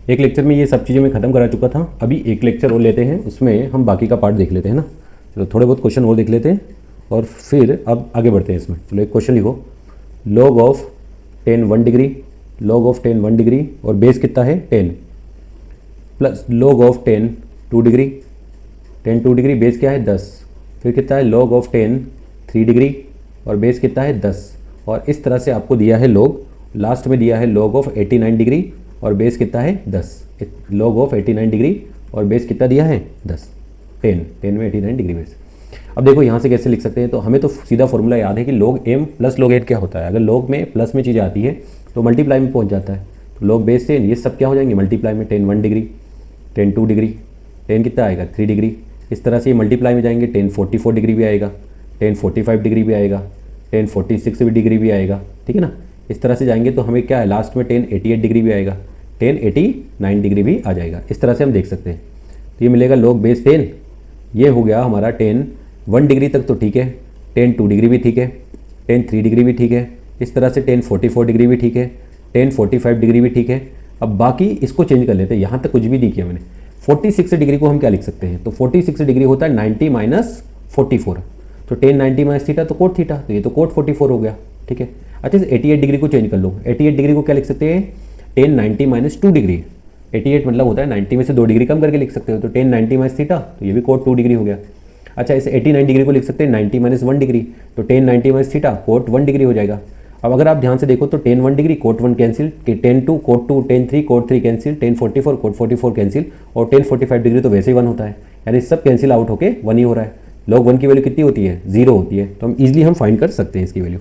एक लेक्चर में ये सब चीज़ें मैं ख़त्म करा चुका था। अभी एक लेक्चर और लेते हैं, उसमें हम बाकी का पार्ट देख लेते हैं ना। चलो थोड़े बहुत क्वेश्चन और देख लेते हैं और फिर अब आगे बढ़ते हैं इसमें। चलो एक क्वेश्चन लिखो, log of 10 1 degree, log of 10 1 degree और बेस कितना है 10, plus log of 10 2 degree, 10 2 degree base क्या है 10, फिर कितना है log ऑफ 10 3 डिग्री और बेस कितना है 10। और इस तरह से आपको दिया है log, लास्ट में दिया है log ऑफ 89 डिग्री और बेस कितना है 10, log ऑफ 89 डिग्री और बेस कितना दिया है 10, 10 में 89 डिग्री बेस। अब देखो यहाँ से कैसे लिख सकते हैं, तो हमें तो सीधा फॉर्मूला याद है कि log m प्लस log 8 क्या होता है। अगर log में प्लस में चीज़ आती है तो मल्टीप्लाई में पहुँच जाता है। तो log बेस 10 ये सब क्या हो जाएंगे मल्टीप्लाई में, 10 1 डिग्री, 10 2 डिग्री, 10 कितना आएगा 3 डिग्री। इस तरह से ये मल्टीप्लाई में जाएंगे, 10 44 डिग्री भी आएगा, 10 45 डिग्री भी आएगा, 10 46 डिग्री भी आएगा, ठीक है ना। इस तरह से जाएंगे तो हमें क्या है लास्ट में 10 88 डिग्री भी आएगा, 10 89 डिग्री भी आ जाएगा। इस तरह से हम देख सकते हैं। तो ये मिलेगा log बेस 10, ये हो गया हमारा 10 1 डिग्री तक तो ठीक है, 10 2 डिग्री भी ठीक है, 10 3 डिग्री भी ठीक है, इस तरह से 10 44 डिग्री भी ठीक है, 10 45 डिग्री भी ठीक है। अब बाकी इसको चेंज कर लेते हैं, यहाँ तक कुछ भी नहीं किया मैंने। 46 डिग्री को हम क्या लिख सकते हैं, तो 46 डिग्री होता है 90 माइनस 44, तो 10 90 माइनस थीटा तो कोट थीटा, तो ये तो कोट 44 हो गया, ठीक है। अच्छा 88 डिग्री को चेंज कर लो, 88 डिग्री को क्या लिख सकते हैं 10 90 माइनस 2 डिग्री, 88 मतलब होता है 90 में से 2 डिग्री कम करके लिख सकते हो, तो 10 90 माइनस थीटा, तो ये भी कोट 2 डिग्री हो गया। अच्छा इसे 89 डिग्री को लिख सकते हैं 90 माइनस 1 डिग्री, तो 10 90 माइनस थीटा कोट 1 डिग्री हो जाएगा। अब अगर आप ध्यान से देखो तो 10 1 degree cot 1 cancel, 10 2 cot 2, 10 3 cot 3 cancel, 10 44 cot 44 cancel, और 10 45 डिग्री तो वैसे ही 1 होता है, यानी सब कैंसिल आउट होके 1 ही हो रहा है। log 1 की वैल्यू कितनी होती है 0 होती है, तो हम इजीली हम फाइंड कर सकते हैं इसकी वैल्यू।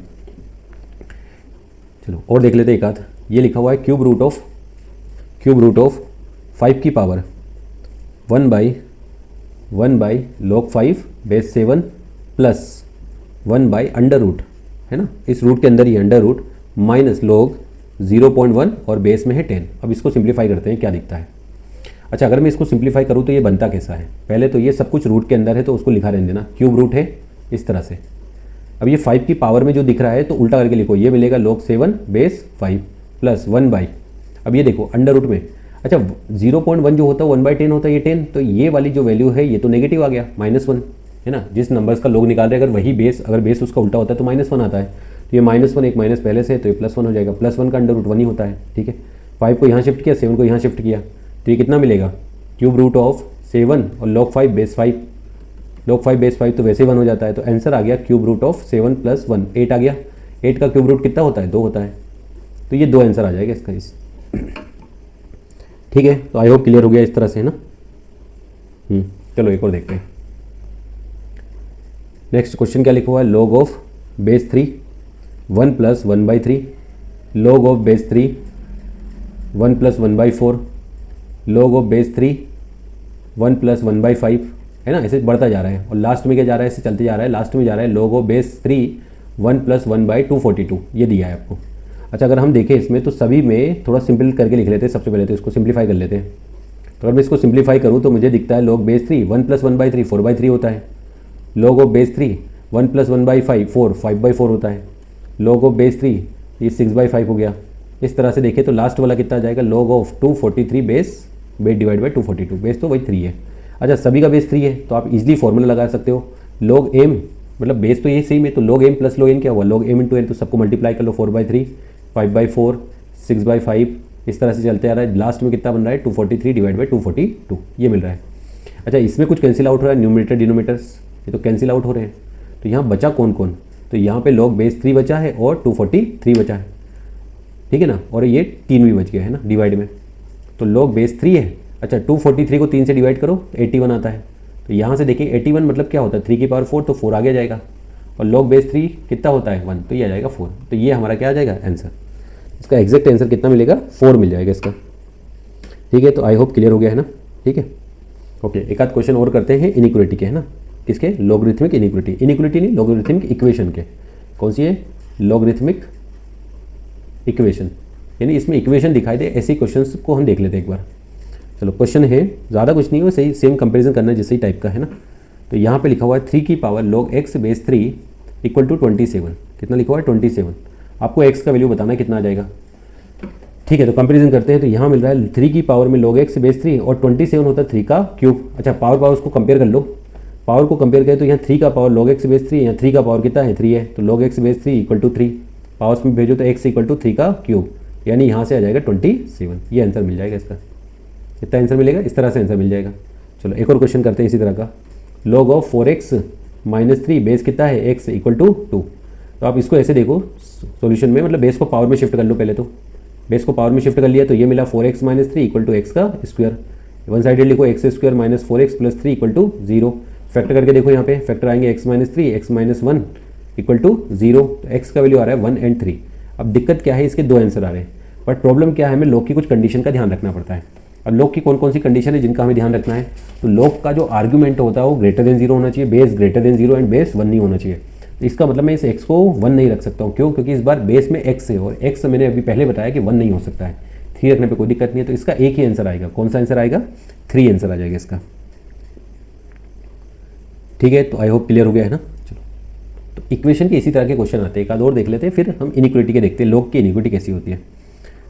चलो और देख लेते हैं एक आध। ये लिखा हुआ है क्यूब रूट ऑफ 5 की power 1 by log 5 base 7 plus 1 by under root, है ना, इस रूट के अंदर ही अंडर रूट माइनस log 0.1 और बेस में है 10। अब इसको सिंप्लीफाई करते हैं क्या दिखता है। अच्छा अगर मैं इसको सिंप्लीफाई करूँ तो ये बनता कैसा है, पहले तो ये सब कुछ रूट के अंदर है तो उसको लिखा रहने देना, क्यूब रूट है इस तरह से। अब ये 5 की पावर में जो दिख रहा है तो उल्टा करके लिखो, ये मिलेगा log 7 बेस 5 प्लस 1 बाई, अब ये देखो अंडर रूट में, अच्छा 0.1 जो होता है 1/10 होता है ये 10, तो ये वाली जो वैल्यू है ये तो नेगेटिव आ गया -1, है ना। जिस नंबर्स का लोग निकाल रहे हैं अगर वही बेस, अगर बेस उसका उल्टा होता है तो -1 आता है, तो ये -1 एक माइनस पहले से है तो ये +1 हो जाएगा, +1 का अंडर रूट 1 ही होता है, ठीक है। 5 को यहाँ शिफ्ट किया, 7 को यहाँ शिफ्ट किया, तो ये कितना मिलेगा क्यूब रूट ऑफ 7 और log 5 बेस 5, log 5 बेस 5 तो वैसे ही 1 हो जाता है, तो आंसर आ गया क्यूब रूट ऑफ 7 + 1 8 आ गया। 8 का क्यूब रूट कितना होता है 2 होता है, तो ये 2 आंसर आ जाएगा इसका इस, ठीक है। तो आई होप क्लियर हो गया इस तरह से, है ना। चलो एक और देखते हैं। नेक्स्ट क्वेश्चन क्या लिखा हुआ है, log of base 3 1 + 1/3, log of base 3 1 + 1/4, log of base 3 1 + 1/5, है ना, ऐसे बढ़ता जा रहा है। और लास्ट में क्या जा रहा है, ऐसे चलते जा रहा है, लास्ट में जा रहा है log ऑफ बेस 3 1 + 1/242, ये दिया है आपको। अच्छा अगर हम देखें इसमें तो सभी में थोड़ा सिंपल करके लिख लेते हैं, सबसे पहले तो इसको सिंप्लीफाई कर लेते हैं। तो अगर मैं इसको सिंप्लीफाई करूँ तो मुझे दिखता है log बेस 3 1 + 1/3 4/3 होता है, log ऑफ बेस 3 1 + 1/5 4 5/4 होता है, log ऑफ बेस 3 ये 6/5 हो गया। इस तरह से देखें तो लास्ट वाला कितना आ जाएगा log of 243 base divide by 242, base तो वही 3 है। अच्छा सभी का बेस 3 है तो आप इजीली फॉर्मूला लगा सकते हो, log m मतलब बेस तो ये सेम है, तो log m + log n क्या हुआ log m × n, तो सबको मल्टीप्लाई कर लो 4/3 5/4 6/5, इस तरह से चलते आ रहा है। लास्ट में कितना बन रहा है 243 डिवाइड बाई 242, ये मिल रहा है। अच्छा इसमें कुछ कैंसिल आउट हो रहा है, न्यूमरेटर डिनोमिनेटर्स ये तो कैंसिल आउट हो रहे हैं, तो यहाँ बचा कौन कौन, तो यहाँ पे log बेस 3 बचा है और 243 बचा है, ठीक है ना, और ये 3 भी बच गया है ना डिवाइड में, तो log बेस 3 है। अच्छा 243 को 3 से डिवाइड करो तो 81 आता है, तो यहाँ से देखिए 81 मतलब क्या होता है 3 की पावर 4, तो 4 आगे जाएगा, और log बेस 3 कितना होता है 1, तो ये आ जाएगा 4, तो ये हमारा क्या आ जाएगा आंसर। इसका एग्जैक्ट आंसर कितना मिलेगा 4 मिल जाएगा इसका, ठीक है। तो आई होप क्लियर हो गया है ना, ठीक है। ओके एक आध क्वेश्चन और करते हैं इनिक्वालिटी के, है ना, किसके लॉगरिथमिक इनिक्वालिटी नहीं लॉगरिथमिक इक्वेशन के। कौन सी है लॉगरिथमिक इक्वेशन, यानी इसमें इक्वेशन दिखाई दे ऐसे क्वेश्चंस को हम देख लेते हैं एक बार। चलो क्वेश्चन है, ज़्यादा कुछ नहीं है, सही सेम कंपैरिजन करना है जैसे ही टाइप का, है ना। तो यहाँ पे लिखा हुआ है 3 की पावर log x बेस 3 = 27, कितना लिखा हुआ है 27। आपको x का वैल्यू बताना है कितना आ जाएगा, ठीक है, तो कंपेरिजन करते हैं। तो यहाँ मिल रहा है 3 की पावर में log x बेस 3 और 27 होता है 3 का क्यूब। अच्छा, पावर उसको कंपेयर कर लो, पावर को कंपेयर करें तो यहाँ 3 का पावर log x बेस 3 है, यहाँ 3 का पावर कितना है 3 है, तो log x base 3 equal to 3, powers में भेजो तो x इक्वल टू 3 का क्यूब, यानी यहाँ से आ जाएगा 27। ये आंसर मिल जाएगा इसका। कितना आंसर मिलेगा, इस तरह से आंसर मिल जाएगा। चलो एक और क्वेश्चन करते हैं इसी तरह का। log of 4x minus 3 base कितना है x इक्वल टू 2। तो आप इसको ऐसे देखो सॉल्यूशन में, मतलब बेस को पावर में शिफ्ट कर लो। पहले तो बेस को पावर में शिफ्ट कर लिया तो ये मिला 4x minus 3 equal to x का स्क्वायर। वन साइडेड लिखो x square minus 4x plus 3 equal to 0। Factor करके देखो, यहाँ पे फैक्टर आएंगे x minus 3 x minus 1 equal to 0। तो x का वैल्यू आ रहा है 1 एंड 3। अब दिक्कत क्या है, इसके दो आंसर आ रहे हैं, बट प्रॉब्लम क्या है, हमें लॉग की कुछ कंडीशन का ध्यान रखना पड़ता है। अब लॉग की कौन कौन सी कंडीशन है जिनका हमें ध्यान रखना है, तो लॉग का जो आर्ग्यूमेंट होता है वो ग्रेटर देन 0 होना चाहिए, base greater than 0 and base 1 नहीं होना चाहिए। तो इसका मतलब मैं इस x को 1 नहीं रख सकता हूँ। क्यों? क्योंकि इस बार बेस में x है और x मैंने अभी पहले बताया कि 1 नहीं हो सकता है। 3 रखने पे कोई दिक्कत नहीं है, तो इसका एक ही आंसर आएगा। कौन सा आंसर आएगा? 3 आंसर आ जाएगा इसका। ठीक है, तो आई होप क्लियर हो गया है ना। चलो, तो इक्वेशन के इसी तरह के क्वेश्चन आते हैं, एक आध और देख लेते हैं, फिर हम इनिक्विटी के देखते हैं, लॉग की इनिक्विटी कैसी होती है।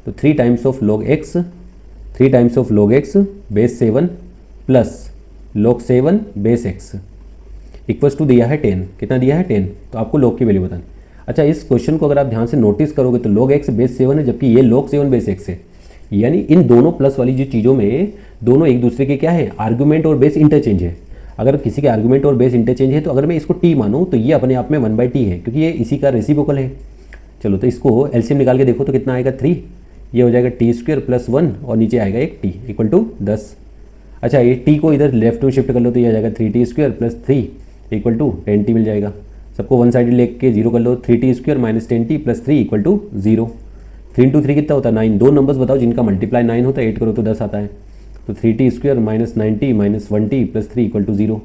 तो 3 times of log x, 3 times of log x base 7 plus log 7 base x equals to दिया है 10। कितना दिया है? 10। तो आपको log की वैल्यू बतानी। अच्छा, इस क्वेश्चन को अगर आप ध्यान से नोटिस करोगे तो log x बेस 7 है, जबकि ये log 7 बेस x है। यानी इन दोनों प्लस वाली जो चीज़ों में दोनों एक दूसरे के क्या है, आर्गूमेंट और बेस इंटरचेंज है। अगर किसी के आर्गूमेंट और बेस इंटरचेंज है तो अगर मैं इसको t मानूँ तो ये अपने आप में 1/t है, क्योंकि ये इसी का रेसिप्रोकल है। चलो, तो इसको एलसीएम निकाल के देखो तो कितना आएगा 3। ये हो जाएगा t स्क्वायर प्लस 1 और नीचे आएगा एक t इक्वल टू 10। अच्छा, ये t को इधर लेफ्ट में शिफ्ट कर लो तो ये आ जाएगा 3t square plus 3 equal to 10t मिल जाएगा। सबको वन साइड लेके 0 कर लो, 3t square minus 10t plus 3 equal to 0। 3 into 3 कितना होता है? 9। दो नंबर्स बताओ जिनका मल्टीप्लाई 9 होता है, 8 करो तो 10 आता है। तो 3t square minus 9t minus 1t plus 3 equal to 0।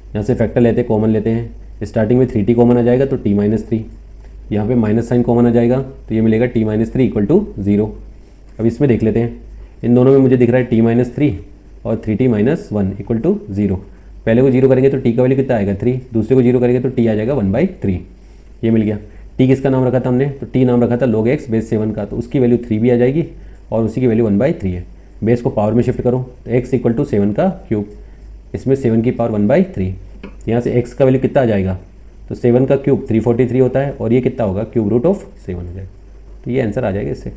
यहाँ से फैक्टर लेते हैं, कॉमन लेते हैं। स्टार्टिंग में 3t कॉमन आ जाएगा तो t माइनस 3, यहाँ पे माइनस साइन कॉमन आ जाएगा तो ये मिलेगा t माइनस 3 इक्वल टू 0। अब इसमें देख लेते हैं, इन दोनों में मुझे दिख रहा है t माइनस 3 और 3t माइनस 1 इक्वल टू 0। पहले को 0 करेंगे तो t का वैल्यू कितना आएगा 3, दूसरे को 0 करेंगे तो t आ जाएगा 1/3। ये मिल गया। t किसका नाम रखा था हमने? तो t नाम रखा था log x बेस 7 का, तो उसकी वैल्यू 3 भी आ जाएगी और उसी की वैल्यू 1/3 है। बेस को पावर में शिफ्ट करो तो x इक्वल टू 7 का क्यूब, इसमें 7 की पावर 1/3। यहाँ से x का वैल्यू कितना आ जाएगा? तो 7 का क्यूब 343 होता है और ये कितना होगा? क्यूब रूट ऑफ 7 हो जाएगा। तो ये आंसर आ जाएगा इससे।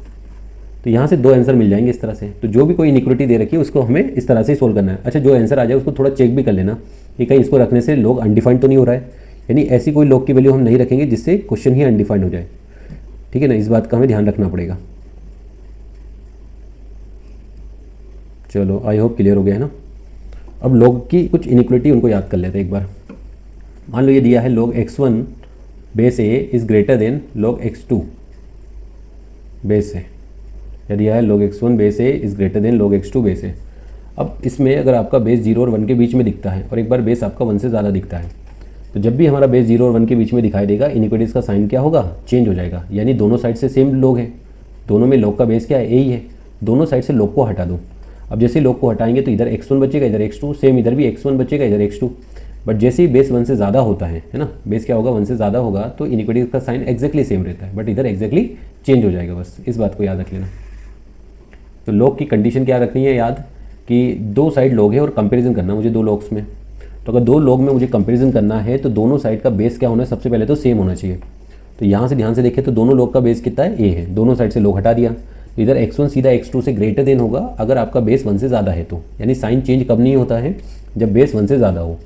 तो यहाँ से दो आंसर मिल जाएंगे इस तरह से। तो जो भी कोई इनिक्विटी दे रखी है उसको हमें इस तरह से सोल्व करना है। अच्छा, जो आंसर आ जाए उसको थोड़ा चेक भी कर लेना कि कहीं इसको रखने से log अनडिफाइंड तो नहीं हो रहा है, यानी ऐसी कोई log की वैल्यू हम नहीं रखेंगे जिससे क्वेश्चन ही अनडिफाइंड हो जाए। ठीक है ना, इस बात का हमें ध्यान रखना पड़ेगा। चलो, आई होप क्लियर हो गया है ना। अब log की कुछ इनिक्विटी उनको याद कर लेते हैं एक बार। मान लो ये दिया है log x1 base a is greater than log x2 base a, या दिया है log x1 base a is greater than log x2 base a। अब इसमें अगर आपका बेस 0 और 1 के बीच में दिखता है और एक बार बेस आपका 1 से ज़्यादा दिखता है, तो जब भी हमारा बेस 0 और 1 के बीच में दिखाई देगा, इनिक्विटीज़ का साइन क्या होगा? चेंज हो जाएगा। यानी दोनों साइड से सेम log है, दोनों में log का बेस क्या है? a ही है। दोनों साइड से log को हटा दो। अब जैसे log को हटाएंगे तो इधर x1 बचेगा, इधर x2, सेम इधर भी x1 बचेगा, इधर x2। बट जैसे ही बेस 1 से ज़्यादा होता है ना, बेस क्या होगा? 1 से ज़्यादा होगा तो इनिक्विटीज़ का साइन एक्जैक्टली सेम रहता है, बट इधर एक्जैक्टली चेंज हो जाएगा। बस इस बात को याद रख लेना। तो log की कंडीशन क्या रखनी है याद, कि दो साइड log है और कंपैरिजन करना मुझे दो logs में। तो अगर दो log में मुझे कंपैरिजन करना है तो दोनों साइड का बेस क्या होना है? सबसे पहले तो सेम होना चाहिए। तो यहाँ से ध्यान से देखें तो दोनों log का बेस कितना है? a है। दोनों साइड से log हटा दिया तो इधर x1 सीधा x2 से ग्रेटर देन होगा अगर आपका बेस 1 से ज़्यादा है तो। यानी साइन चेंज कब नहीं होता है? जब बेस 1 से ज़्यादा हो।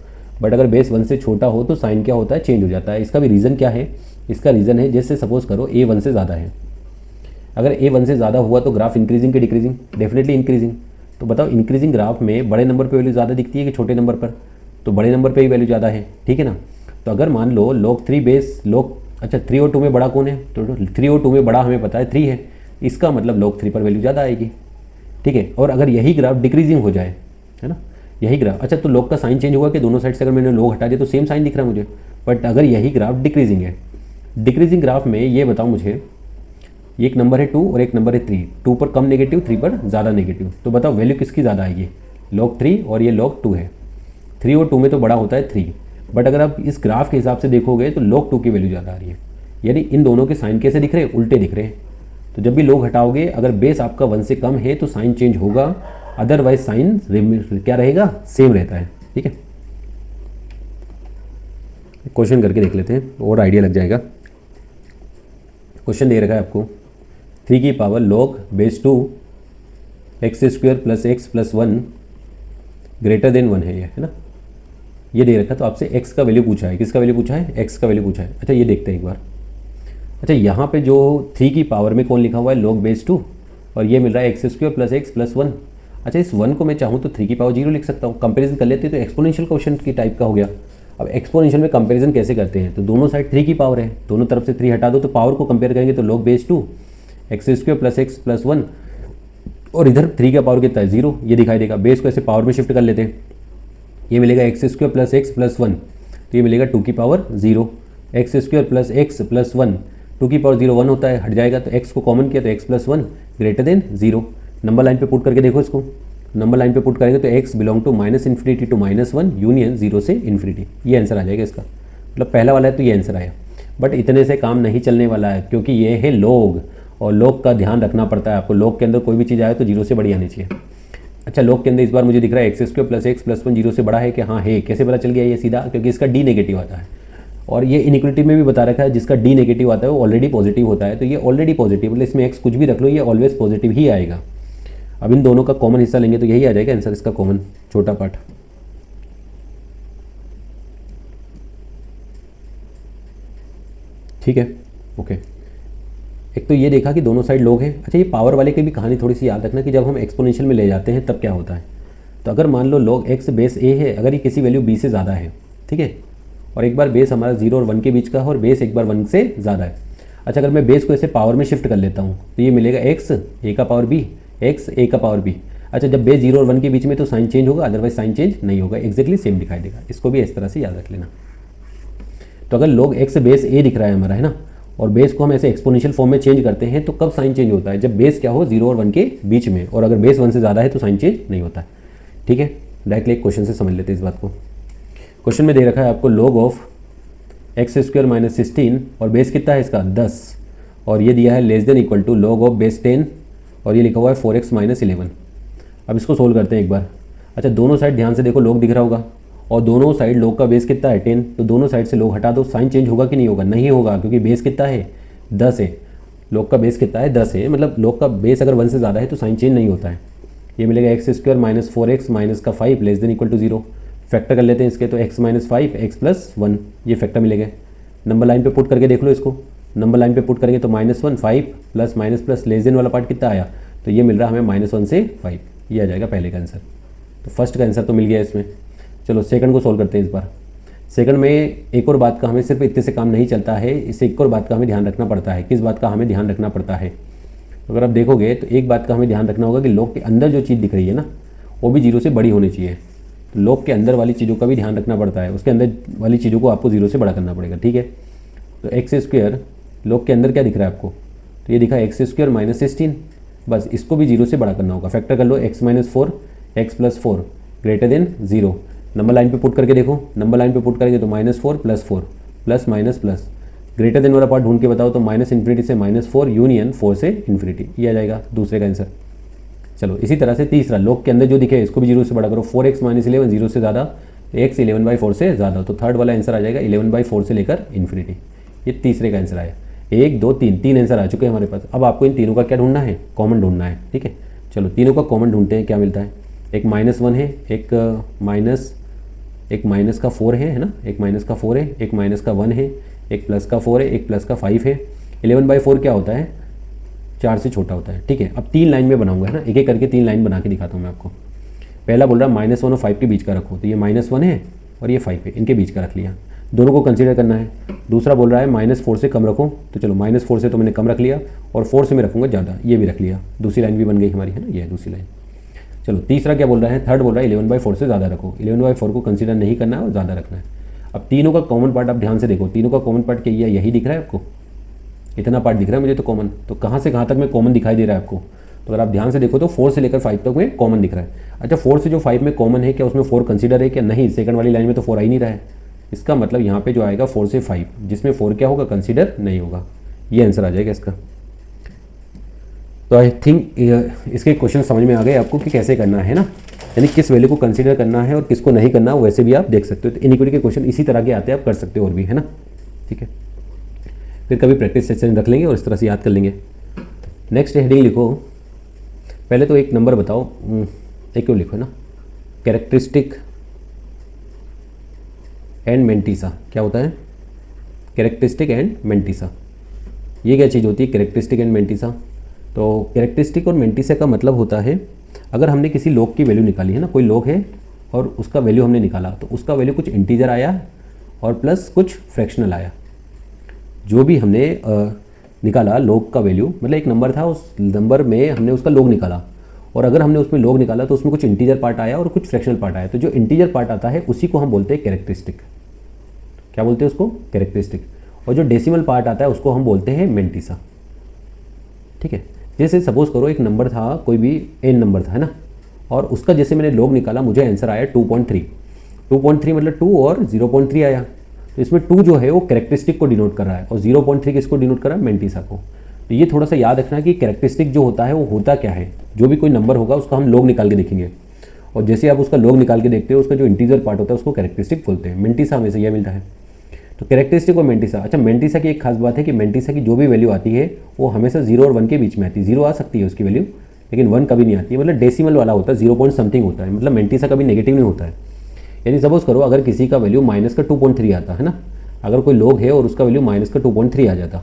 बट अगर बेस 1 से छोटा हो तो साइन क्या होता है? चेंज हो जाता है। इसका भी रीज़न क्या है? इसका रीज़न है जैसे सपोज करो a 1 से ज़्यादा है, अगर a 1 से ज़्यादा हुआ तो ग्राफ इंक्रीजिंग कि डिक्रीजिंग? Definitely increasing. तो बताओ इंक्रीजिंग ग्राफ में बड़े नंबर पे वैल्यू ज़्यादा दिखती है कि छोटे नंबर पर? तो बड़े नंबर पे ही वैल्यू ज़्यादा है। ठीक है ना। तो अगर मान लो log 3 बेस अच्छा 3 और 2 में बड़ा कौन है? तो 3 और 2 में बड़ा हमें पता है 3 है, इसका मतलब log 3 पर वैल्यू ज़्यादा आएगी। ठीक है। और अगर यही ग्राफ डिक्रीजिंग हो जाए, है ना, यही ग्राफ, अच्छा तो log का साइन चेंज हुआ कि दोनों साइड से अगर मैंने log हटा दिया तो सेम साइन दिख रहा है मुझे। बट अगर यही ग्राफ डिक्रीजिंग है, डिक्रीजिंग ग्राफ में ये बताओ मुझे, एक नंबर है 2 और एक नंबर है 3, 2 पर कम नेगेटिव, 3 पर ज़्यादा नेगेटिव, तो बताओ वैल्यू किसकी ज़्यादा आएगी? log 3 और ये log 2 है। 3 और 2 में तो बड़ा होता है 3, बट अगर आप इस ग्राफ के हिसाब से देखोगे तो log 2 की वैल्यू ज़्यादा आ रही है। यानी इन दोनों के साइन कैसे दिख रहे हैं? उल्टे दिख रहे हैं। तो जब भी log हटाओगे अगर बेस आपका 1 से कम है तो साइन चेंज होगा, अदरवाइज साइन क्या रहेगा, सेम रहता है। ठीक है, क्वेश्चन करके देख लेते हैं और आइडिया लग जाएगा। क्वेश्चन दे रखा है आपको 3 की power log base 2 x square plus x plus 1 greater than 1 है ये, है ना, ये दे रखा है। तो आपसे x का वैल्यू पूछा है, किसका वैल्यू पूछा है, x का वैल्यू पूछा है। अच्छा ये देखते हैं एक बार। अच्छा यहाँ पे जो 3 की पावर में कौन लिखा हुआ है, log बेस 2, और ये मिल रहा है x square plus x plus 1। अच्छा इस 1 को मैं चाहूँ तो 3 की पावर 0 लिख सकता हूँ, कंपेरिजन कर लेते हैं तो एक्सपोनेंशियल क्वेश्चन की टाइप का हो गया। अब एक्सपोनेंशियल में कंपैरिजन कैसे करते हैं, तो दोनों साइड 3 की पावर है, दोनों तरफ से 3 हटा दो तो पावर को कंपेयर करेंगे तो log base 2 x square plus x plus 1, और इधर 3 का पावर कितना है 0, ये दिखाई देगा। बेस को ऐसे पावर में शिफ्ट कर लेते हैं, ये मिलेगा x square plus x plus 1, तो ये मिलेगा 2 की power 0, x square plus x plus 1, 2 की पावर 0 1 होता है, हट जाएगा तो x को कॉमन किया तो x plus 1 greater than 0। Number line पे पुट करके देखो इसको, नंबर लाइन पे पुट करेंगे तो x belong to -∞ to -1 union 0 से इन्फिनिटी, ये आंसर आ जाएगा इसका। मतलब पहला वाला है तो ये आंसर आया। बट इतने से काम नहीं चलने वाला है, क्योंकि ये है log, और log का ध्यान रखना पड़ता है आपको। log के अंदर कोई भी चीज़ आए तो 0 से बड़ी आनी चाहिए। अच्छा log के अंदर इस बार मुझे दिख रहा है x square plus x plus 1 0 से बड़ा है कि हाँ है, कैसे पता चल गया ये सीधा, क्योंकि इसका d नेगेटिव आता है, और ये इनइक्वलिटी में भी बता रखा है जिसका d नेगेटिव आता है वो ऑलरेडी पॉजिटिव होता है। तो ये ऑलरेडी पॉजिटिव, मतलब इसमें x कुछ भी रख लो ये ऑलवेज पॉजिटिव ही आएगा। अब इन दोनों का कॉमन हिस्सा लेंगे तो यही आ जाएगा आंसर इसका कॉमन, छोटा पार्ट। ठीक है, ओके। एक तो ये देखा कि दोनों साइड log है। अच्छा ये पावर वाले की भी कहानी थोड़ी सी याद रखना कि जब हम एक्सपोनेंशियल में ले जाते हैं तब क्या होता है। तो अगर मान लो log x बेस a है, अगर ये किसी वैल्यू b से ज़्यादा है, ठीक है, और एक बार बेस हमारा 0 और 1 के बीच का है और बेस एक बार 1 से ज़्यादा है। अच्छा अगर मैं बेस को ऐसे पावर में शिफ्ट कर लेता हूँ तो ये मिलेगा x a का पावर b, x a का पावर b। अच्छा जब बेस 0 और 1 के बीच में तो साइन चेंज होगा, अदरवाइज साइन चेंज नहीं होगा, एक्जैक्टली सेम दिखाई देगा। इसको भी इस तरह से याद रख लेना। तो अगर log x बेस a दिख रहा है हमारा, है ना, और बेस को हम ऐसे एक्सपोनेंशियल फॉर्म में चेंज करते हैं तो कब साइन चेंज होता है, जब बेस क्या हो 0 और 1 के बीच में, और अगर बेस 1 से ज़्यादा है तो साइन चेंज नहीं होता है। ठीक है, डायरेक्टली एक क्वेश्चन से समझ लेते हैं इस बात को। क्वेश्चन में दे रखा है आपको log of x square minus 16, और बेस कितना है इसका 10, और ये दिया है less than equal to log of base 10, और ये लिखा हुआ है 4x माइनस 11। अब इसको सोल्व करते हैं एक बार। अच्छा दोनों साइड ध्यान से देखो, log दिख रहा होगा, और दोनों साइड log का बेस कितना है 10, तो दोनों साइड से log हटा दो, साइन चेंज होगा कि नहीं होगा, नहीं होगा, क्योंकि बेस कितना है 10 है, log का बेस कितना है 10 है, मतलब log का बेस अगर 1 से ज़्यादा है तो साइन चेंज नहीं होता है। ये मिलेगा x square minus 4x minus का 5 less than equal to 0। Factor कर लेते हैं इसके, तो x माइनस 5 एक्स प्लस 1, ये फैक्टर मिलेगा। नंबर लाइन पे पुट करके देख लो इसको, नंबर लाइन पे पुट करेंगे तो -1 5 plus minus plus less than वाला पार्ट कितना आया, तो ये मिल रहा है हमें -1 से 5, ये आ जाएगा पहले का आंसर। तो फर्स्ट का आंसर तो मिल गया इसमें। चलो सेकंड को सोल्व करते हैं इस बार। सेकंड में एक और बात का हमें सिर्फ इतने से काम नहीं चलता है, इससे एक और बात का हमें ध्यान रखना पड़ता है। किस बात का हमें ध्यान रखना पड़ता है, अगर आप देखोगे तो एक बात का हमें ध्यान रखना होगा कि log के अंदर जो चीज़ दिख रही है ना वो भी 0 से बड़ी होनी चाहिए। तो log के अंदर वाली चीज़ों का भी ध्यान रखना पड़ता है, उसके अंदर वाली चीज़ों को आपको 0 से बड़ा करना पड़ेगा। ठीक है, तो एक्स स्क्वायर log के अंदर क्या दिख रहा है आपको, तो ये दिखा एक्स स्क्वायर माइनस 16, बस इसको भी 0 से बड़ा करना होगा। फैक्टर कर लो, x minus 4 x plus 4 greater than 0। Number line पे पुट करके देखो, नंबर लाइन पे पुट करेंगे तो -4 plus 4 plus minus plus greater than वाला पार्ट ढूंढ के बताओ, तो -∞ से -4 यूनियन 4 से इन्फिनिटी, ये आ जाएगा दूसरे का आंसर। चलो इसी तरह से तीसरा, log के अंदर जो दिखे इसको भी 0 से बड़ा करो, 4x माइनस 11 0 से ज़्यादा, x 11/4 से ज़्यादा, तो थर्ड वाला आंसर आ जाएगा 11/4 से लेकर इन्फिनिटी। ये तीसरे का आंसर आया। 1 2 3 तीन आंसर आ चुके हैं हमारे पास। अब आपको इन तीनों का क्या ढूंढना है, कॉमन ढूंढना है। ठीक है, चलो तीनों का कॉमन ढूंढते हैं, क्या मिलता है। एक -1 है, एक माइनस का 4 है ना, एक माइनस का 4 है, एक माइनस का 1 है, एक प्लस का 4 है, एक प्लस का 5 है। 11/4 क्या होता है, 4 से छोटा होता है। ठीक है, अब 3 लाइन में बनाऊंगा, है ना, एक एक करके 3 लाइन बना के दिखाता हूँ मैं आपको। पहला बोल रहा है -1 और 5 के बीच का रखो, तो ये -1 है और ये 5 है, इनके बीच का रख लिया, दोनों को कंसीडर करना है। दूसरा बोल रहा है -4 से कम रखो, तो चलो -4 से तो मैंने कम रख लिया, और 4 से मैं रखूँगा ज़्यादा, ये भी रख लिया, दूसरी लाइन भी बन गई हमारी, है ना, ये है दूसरी लाइन। चलो तीसरा क्या बोल रहा है, थर्ड बोल रहा है 11/4 से ज़्यादा रखो, 11/4 को कंसीडर नहीं करना है और ज़्यादा रखना है। अब तीनों का कॉमन पार्ट आप ध्यान से देखो, तीनों का कॉमन पार्ट क्या यही दिख रहा है आपको, इतना पार्ट दिख रहा है मुझे तो कॉमन। तो कहाँ से कहाँ तक में कॉमन दिखाई दे रहा है आपको, तो अगर आप ध्यान से देखो तो 4 से लेकर 5 तक में कॉमन दिख रहा है। अच्छा 4 से जो 5 में कॉमन है, क्या उसमें 4 कंसीडर है क्या, नहीं, सेकंड वाली लाइन में तो 4 आ ही नहीं रहा है। इसका मतलब यहाँ पे जो आएगा 4 से 5, जिसमें 4 क्या होगा, कंसीडर नहीं होगा, ये आंसर आ जाएगा इसका। तो आई थिंक इसके क्वेश्चन समझ में आ गए आपको कि कैसे करना है ना, यानी किस वैल्यू को कंसीडर करना है और किसको नहीं करना, वैसे भी आप देख सकते हो। तो इनइक्वालिटी के क्वेश्चन इसी तरह के आते हैं, आप कर सकते हो और भी, है ना। ठीक है, फिर कभी प्रैक्टिस सेशन रख लेंगे और इस तरह से याद कर लेंगे। नेक्स्ट हेडिंग लिखो, पहले तो एक नंबर बताओ, एक क्यों लिखो ना, कैरेक्टरिस्टिक एंड मेंटिसा। क्या होता है कैरेक्टरिस्टिक एंड मेंटिसा? ये क्या चीज़ होती है कैरेक्टरिस्टिक एंड मेंटिसा? तो कैरेक्टरिस्टिक और मेंटिसा का मतलब होता है, अगर हमने किसी लॉग की वैल्यू निकाली है ना, कोई लॉग है और उसका वैल्यू हमने निकाला, तो उसका वैल्यू कुछ इंटीजर आया और प्लस कुछ फ्रैक्शनल आया। जो भी हमने निकाला लॉग का वैल्यू, मतलब एक नंबर था, उस नंबर में हमने उसका लॉग निकाला, और अगर हमने उसमें लॉग निकाला तो उसमें कुछ इंटीजर पार्ट आया और कुछ फ्रैक्शनल पार्ट आया। तो जो इंटीजर पार्ट आता है उसी को हम बोलते हैं कैरेक्टरिस्टिक। क्या बोलते हैं उसको? कैरेक्टरिस्टिक। और जो डेसिमल पार्ट आता है उसको हम बोलते हैं मेंटिसा। ठीक है, जैसे सपोज करो एक नंबर था, कोई भी एन नंबर था, है ना, और उसका जैसे मैंने लॉग निकाला, मुझे आंसर आया 2.3। 2.3 मतलब 2 और 0.3 आया। तो इसमें 2 जो है वो कैरेक्टरिस्टिक को डिनोट कर रहा है और 0.3 किसको डिनोट कर रहा है? मेंटिसा को। तो ये थोड़ा सा याद रखना कि कैरेक्टरिस्टिक जो होता है वो होता क्या है। जो भी कोई नंबर होगा उसका हम लॉग निकाल के देखेंगे, और जैसे आप उसका लॉग निकाल के देखते हो, उसका जो इंटीजर पार्ट होता है उसको कैरेक्टरिस्टिक बोलते हैं। मेंटिसा हमें से यह मिलता है। तो कैरेक्टरिस्टिक और मेंटिसा। अच्छा, मेंटिसा की एक खास बात है कि मेंटिसा की जो भी वैल्यू आती है वो हमेशा 0 और 1 के बीच में आती है। 0 आ सकती है उसकी वैल्यू, लेकिन 1 कभी नहीं आती है, मतलब डेसिमल वाला होता है, 0 पॉइंट समथिंग होता है, मतलब मेंटिसा कभी नेगेटिव नहीं होता है। यानी सपोज करो अगर किसी का वैल्यू माइनस का 2.3 आता है ना, अगर कोई लॉग है और उसका वैल्यू माइनस का 2.3 आ जाता,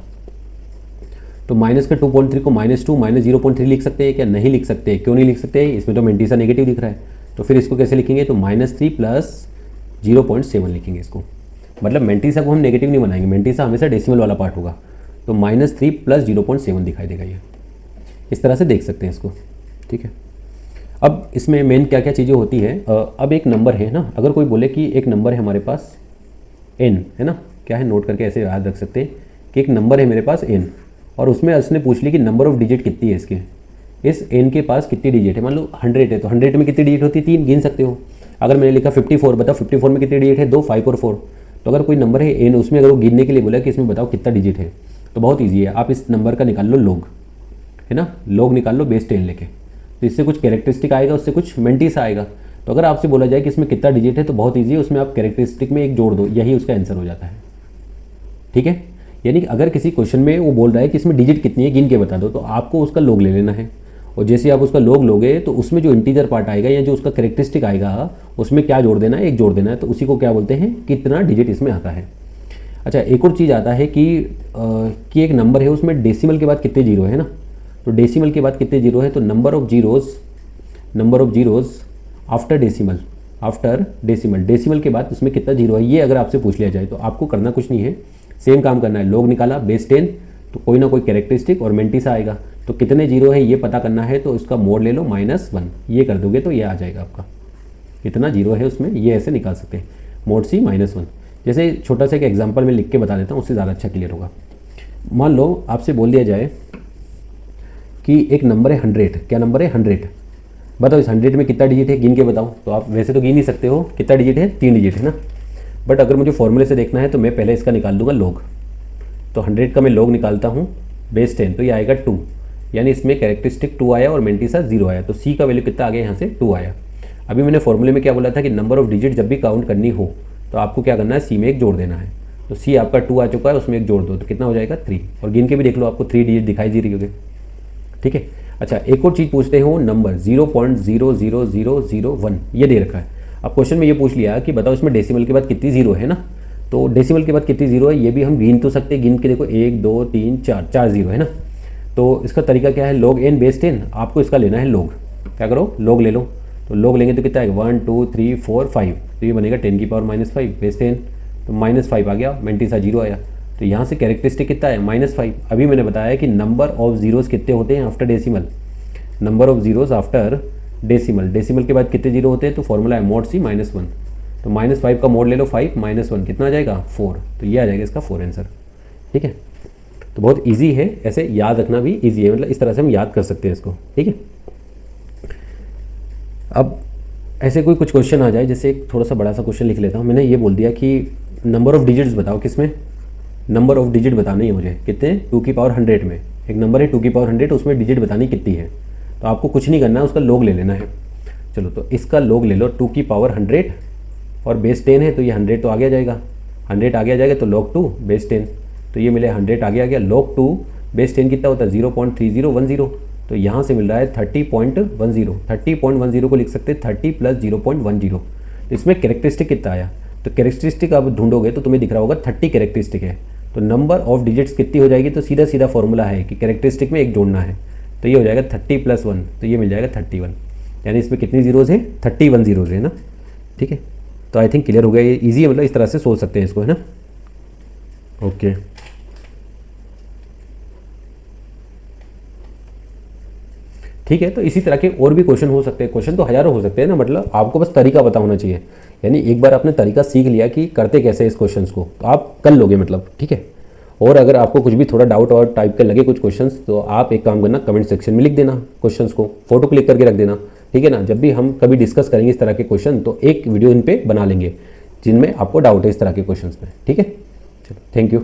तो माइनस का 2.3 को -2 -0.3 लिख सकते हैं क्या? नहीं लिख सकते। क्यों नहीं लिख सकते? इसमें तो मेंटिसा नेगेटिव लिख रहा है। तो फिर इसको कैसे लिखेंगे? तो -3 + 0.7 लिखेंगे इसको। मतलब मेंटिसा को हम नेगेटिव नहीं बनाएंगे, मेंटिसा हमेशा डेसिमल वाला पार्ट होगा। तो -3 + 0.7 दिखाई देगा। ये इस तरह से देख सकते हैं इसको। ठीक है, अब इसमें मेन क्या क्या चीज़ें होती है। अब एक नंबर है ना, अगर कोई बोले कि एक नंबर है हमारे पास n, है ना, क्या है, नोट करके ऐसे याद रख सकते हैं कि एक नंबर है मेरे पास n, और उसमें उसने पूछ ली कि नंबर ऑफ डिजिट कितनी है इसके, इस n के पास कितनी डिजिट है। मान लो 100 है, तो 100 में कितनी डिजिट होती है? 3 गिन सकते हो। अगर मैंने लिखा 54, बताओ 54 में कितनी डिजिट है? 2, 5 और 4। तो अगर कोई नंबर है n, उसमें अगर वो गिनने के लिए बोला कि इसमें बताओ कितना डिजिट है, तो बहुत ईजी है, आप इस नंबर का निकाल लो लॉग, है ना, लॉग निकाल लो बेस 10 लेके। तो इससे कुछ कैरेक्टरिस्टिक आएगा, उससे कुछ मेंटिसा आएगा। तो अगर आपसे बोला जाए कि इसमें कितना डिजिट है, तो बहुत ईजी है, उसमें आप कैरेक्टरिस्टिक में एक जोड़ दो, यही उसका आंसर हो जाता है। ठीक है, यानी कि अगर किसी क्वेश्चन में वो बोल रहा है कि इसमें डिजिट कितनी है गिन के बता दो, तो आपको उसका लॉग ले लेना है, और जैसे आप उसका लॉग लोगे तो उसमें जो इंटीजर पार्ट आएगा या जो उसका कैरेक्टरिस्टिक आएगा उसमें क्या जोड़ देना है? एक जोड़ देना है। तो उसी को क्या बोलते हैं? कितना डिजिट इसमें आता है। अच्छा, एक और चीज़ आता है कि एक नंबर है उसमें डेसिमल के बाद कितने जीरो है ना, तो डेसिमल के बाद कितने जीरो है? तो number of zeros after decimal, decimal के बाद उसमें कितना जीरो है, ये अगर आपसे पूछ लिया जाए तो आपको करना कुछ नहीं है, सेम काम करना है। लॉग निकाला बेस 10, तो कोई ना कोई कैरेक्टरिस्टिक और मेंटिसा आएगा, तो कितने जीरो है ये पता करना है, तो इसका मोड ले लो -1, ये कर दोगे तो ये आ जाएगा आपका, कितना जीरो है उसमें, ये ऐसे निकाल सकते हैं, मोड C -1। जैसे छोटा सा एक एग्जांपल में लिख के बता देता हूँ, उससे ज़्यादा अच्छा क्लियर होगा। मान लो आपसे बोल दिया जाए कि एक नंबर है 100, क्या नंबर है? 100। बताओ इस 100 में कितना डिजिट है, गिन के बताओ। तो आप वैसे तो गिन नहीं सकते हो, कितना डिजिट है? 3 डिजिट है ना, बट अगर मुझे फॉर्मूले से देखना है तो मैं पहले इसका निकाल दूंगा लॉग। तो 100 का मैं लॉग निकालता हूँ बेस 10, तो ये आएगा 2, यानी इसमें कैरेक्टरिस्टिक 2 आया और मेंटिसा 0 आया, तो C का वैल्यू कितना आ गया? यहाँ से 2 आया। अभी मैंने फॉर्मूले में क्या बोला था कि नंबर ऑफ डिजिट जब भी काउंट करनी हो तो आपको क्या करना है? C में एक जोड़ देना है। तो C आपका 2 आ चुका है, उसमें एक जोड़ दो, तो कितना हो जाएगा? 3। और गिन के भी देख लो, आपको 3 डिजिट दिखाई दे रही होगी। ठीक है, अच्छा एक और चीज़ पूछते हैं, वो नंबर 0.00001 ये दे रखा है। अब क्वेश्चन में ये पूछ लिया कि बताओ इसमें डेसिमल के बाद कितनी जीरो है ना, तो डेसिमल के बाद कितनी जीरो है ये भी हम गिन तो सकते हैं, गिन के देखो 1 2 3 4 जीरो है ना। तो इसका तरीका क्या है? लॉग n बेस 10, आपको इसका लेना है लॉग। क्या करो? लॉग ले लो। तो लॉग लेंगे तो कितना आएगा? 1 2 3 4 5, तो ये बनेगा 10 की पावर -5 बेस 10, तो -5 आ गया, मेंटिसा 0 आया। तो यहाँ से कैरेक्टरिस्टिक कितना है? -5। अभी मैंने बताया कि नंबर ऑफ जीरोज़ कितने होते हैं after decimal, number of zeros after decimal, decimal के बाद कितने जीरो होते हैं? तो फॉर्मूला है मोड C -1, तो -5 का मोड ले लो 5 -1 कितना आ जाएगा? 4, तो ये आ जाएगा इसका 4 आंसर। ठीक है, तो बहुत इजी है, ऐसे याद रखना भी इजी है, मतलब इस तरह से हम याद कर सकते हैं इसको। ठीक है, अब ऐसे कोई कुछ क्वेश्चन आ जाए, जैसे एक थोड़ा सा बड़ा सा क्वेश्चन लिख लेता हूँ। मैंने ये बोल दिया कि नंबर ऑफ डिजिट्स बताओ, किसमें नंबर ऑफ डिजिट बताना ही है मुझे, कितने? 2 की पावर 100 में। एक नंबर है 2 की पावर 100, उसमें डिजिट बतानी कितनी है। तो आपको कुछ नहीं करना है, उसका लॉग ले लेना है। चलो तो इसका लॉग ले लो, 2 की पावर 100 और बेस 10 है तो ये 100 तो आगे आ जाएगा, 100 आगे आ जाएगा तो log 2 बेस 10, तो ये मिले 100 आगे आ गया। log 2 बेस 10 कितना होता है 0.3010, तो यहाँ से मिल रहा है 30.10। 30.10 को लिख सकते हैं 30 प्लस 0.10। इसमें कैरेक्टरिस्टिक कितना आया, तो कैरेक्टरिस्टिक आप ढूंढोगे तो तुम्हें दिख रहा होगा 30 कैरेक्टरिस्टिक है, तो नंबर ऑफ डिजिट्स कितनी हो जाएगी, तो सीधा सीधा फॉर्मूला है कि कैरेक्टरिस्टिक में एक जोड़ना है, तो ये हो जाएगा 30 प्लस 1, तो ये मिल जाएगा 31। यानी इसमें कितनी जीरोज़ हैं, 31 जीरोज़ है ना। ठीक है, तो आई थिंक क्लियर हो गया, ये ईजी है, मतलब इस तरह से सोच सकते हैं इसको, है ना। ओके ठीक है, तो इसी तरह के और भी क्वेश्चन हो सकते हैं, क्वेश्चन तो हज़ारों हो सकते हैं ना, मतलब आपको बस तरीका पता होना चाहिए। यानी एक बार आपने तरीका सीख लिया कि करते कैसे इस क्वेश्चंस को, तो आप कर लोगे मतलब। ठीक है, और अगर आपको कुछ भी थोड़ा डाउट और टाइप के लगे कुछ क्वेश्चंस, तो आप एक काम करना, कमेंट सेक्शन में लिख देना क्वेश्चंस को, फोटो क्लिक करके रख देना। ठीक है ना, जब भी हम कभी डिस्कस करेंगे इस तरह के क्वेश्चन, तो एक वीडियो इन पर बना लेंगे जिनमें आपको डाउट है इस तरह के क्वेश्चन में। ठीक है, चलो थैंक यू।